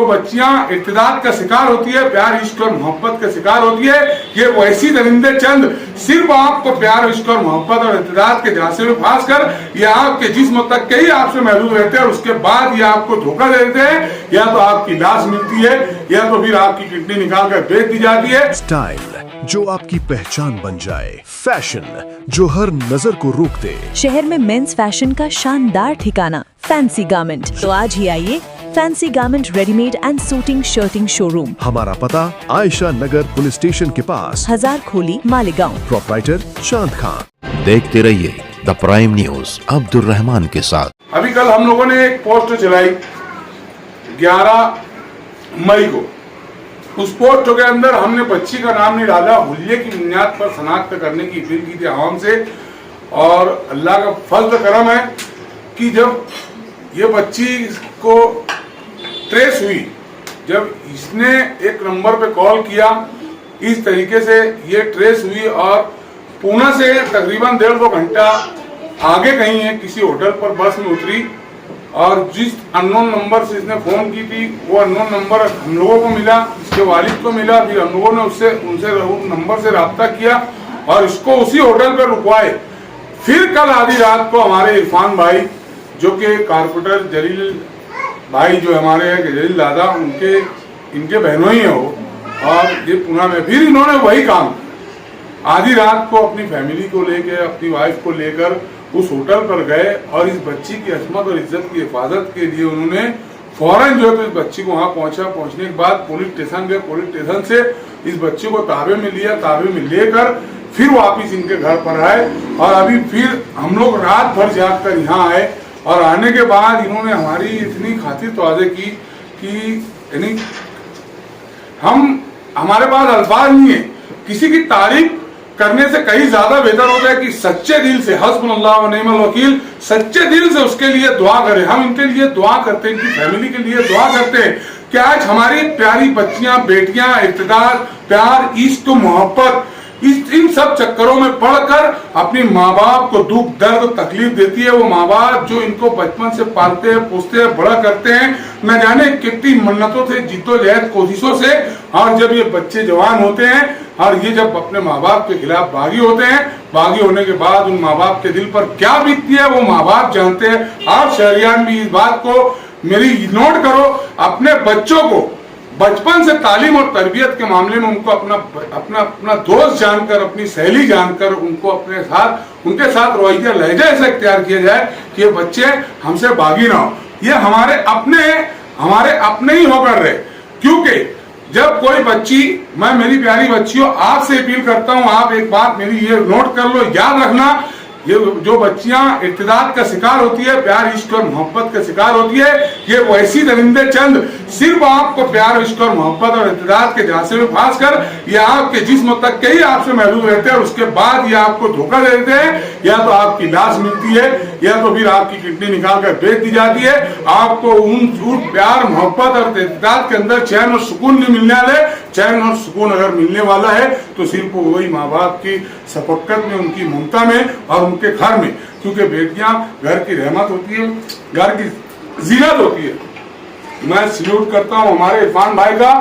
जो बच्चियां इर्तिदाद का शिकार होती है, प्यार इश्क और मोहब्बत का शिकार होती है, ये वैसी दरिंदे चंद सिर्फ आपको प्यार इश्क और मोहब्बत और इर्तिदाद के झांसे में फांस कर ये आपके जिस्म तक के ही आपसे महदूद रहते हैं और उसके बाद ये आपको धोखा दे देते हैं। या तो आपकी लाश मिलती है या तो फिर आपकी किडनी निकाल कर बेच दी जाती है। स्टाइल जो आपकी पहचान बन जाए, फैशन जो हर नजर को रोक दे। शहर में मेंस फैशन का शानदार ठिकाना फैंसी गारमेंट। तो आज ही आइए fancy garment readymade and suiting shirting showroom. हमारा पता आयशा नगर पुलिस स्टेशन के पास, हजार खोली, मालेगांव। प्रोप्राइटर चांद खान। देखते रहिए the prime news Abdul Rahman के साथ। अभी कल हम लोगों ने एक पोस्ट चलाई 11 मई को। उस पोस्ट के अंदर हमने बच्ची का नाम नहीं डाला, हुलिये की बुनियाद पर शनाख्त करने की अपील की थी आवाम से। और अल्लाह का फजल करम है कि जब ये बच्ची को ट्रेस हुई, जब इसने एक नंबर पे कॉल किया, इस तरीके से ये ट्रेस हुई और पूना से तकरीबन 1.5-2 घंटा आगे कहीं है किसी होटल पर बस में उतरी और जिस अननोन नंबर से इसने फोन की थी वो अननोन नंबर हम लोगों को मिला, इसके वालिद को मिला। फिर हम लोगों ने उनसे नंबर से रब्ता किया और इसको उसी होटल पर रुकवाए। फिर कल आधी रात को हमारे इरफान भाई जो कि कारपोरेटर जलील भाई जो हमारे हैं जलील दादा, इनके बहनों ही है वो, और ये पुणे में फिर इन्होंने वही काम आधी रात को अपनी फैमिली को लेकर, अपनी वाइफ को लेकर उस होटल पर गए और इस बच्ची की असमत और इज्जत की हिफाजत के लिए उन्होंने फौरन जो है तो इस बच्ची को वहां पहुंचने के बाद पुलिस स्टेशन गए। पुलिस स्टेशन से इस बच्ची को ताबे में लिया, ताबे में लेकर फिर वापिस इनके घर पर आए और अभी फिर हम लोग रात भर जाग कर यहाँ आए। और आने के बाद इन्होंने हमारी इतनी खातिर तवाज़े की कि यानी हमारे पास अल्फाज नहीं है, किसी की तारीफ करने से कहीं ज्यादा बेहतर होता है कि सच्चे दिल से हस्बुनल्लाह व निअमल वकील, सच्चे दिल से उसके लिए दुआ करें। हम इनके लिए दुआ करते हैं, इनकी फैमिली के लिए दुआ करते हैं कि आज हमारी प्यारी बच्चियां, बेटियां इर्तिदाद, प्यार, इश्क, मोहब्बत इन सब चक्करों में पड़कर अपनी माँ बाप को दुख दर्द तकलीफ देती है। वो माँ बाप जो इनको बचपन से पालते हैं, पोसते हैं, बड़ा करते हैं, न जाने कितनी मन्नतों से, जिद्दोजहद, कोशिशों से। और जब ये बच्चे जवान होते हैं और ये जब अपने माँ बाप के खिलाफ बागी होते हैं, बागी होने के बाद उन माँ बाप के दिल पर क्या बीतती है वो माँ बाप जानते हैं। आप शहरियान भी इस बात को मेरी नोट करो, अपने बच्चों को बचपन से तालीम और तरबियत के मामले में उनको अपना दोस्त जानकर, अपनी सहेली जानकर उनको उनके साथ रवैया लहजा ऐसा इख्तियार किया जाए कि ये बच्चे हमसे बागी ना हो। ये हमारे अपने ही होकर रहे। क्योंकि जब कोई बच्ची, मैं मेरी प्यारी बच्चियों आपसे अपील करता हूं, आप एक बात मेरी ये नोट कर लो, याद रखना, ये जो बच्चियां इर्तिदाद का शिकार होती है, प्यार इश्क और मोहब्बत का शिकार होती है, ये वैसी दरिंदे चंद सिर्फ आपको प्यार इश्क और मोहब्बत और इर्तिदाद के झांसे में फांस कर ये आपके जिस्म तक के ही आपसे महदूद रहते हैं और उसके बाद ये आपको धोखा दे देते हैं। या तो आपकी लाश मिलती है या तो फिर आपकी किडनी निकाल कर बेच दी जाती है। आपको उन प्यार, मोहब्बत और इर्तिदाद के अंदर चैन और सुकून नहीं मिलने वाले। चैन और सुकून अगर मिलने वाला है तो सिर्फ वही माँ बाप की शफकत में, उनकी ममता में और उनके घर में, क्योंकि बेटियां घर की रहमत होती है, घर की जीनत होती है। मैं सल्यूट करता हूं हमारे इरफान भाई का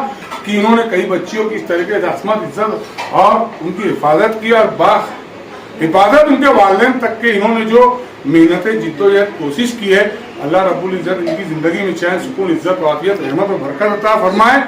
कि इन्होंने कई बच्चियों की इस तरीके से असमत, इज्जत और उनकी हिफाजत की और हिफाजत उनके वालिदैन तक के इन्होंने जो मेहनतें, जिद्दोजहद, कोशिश की है। अल्लाह रब्बुल इज्जत इनकी जिंदगी में चैन, सुकून, इज्जत, वाफियत, रहमत और बरकत अता फरमाए।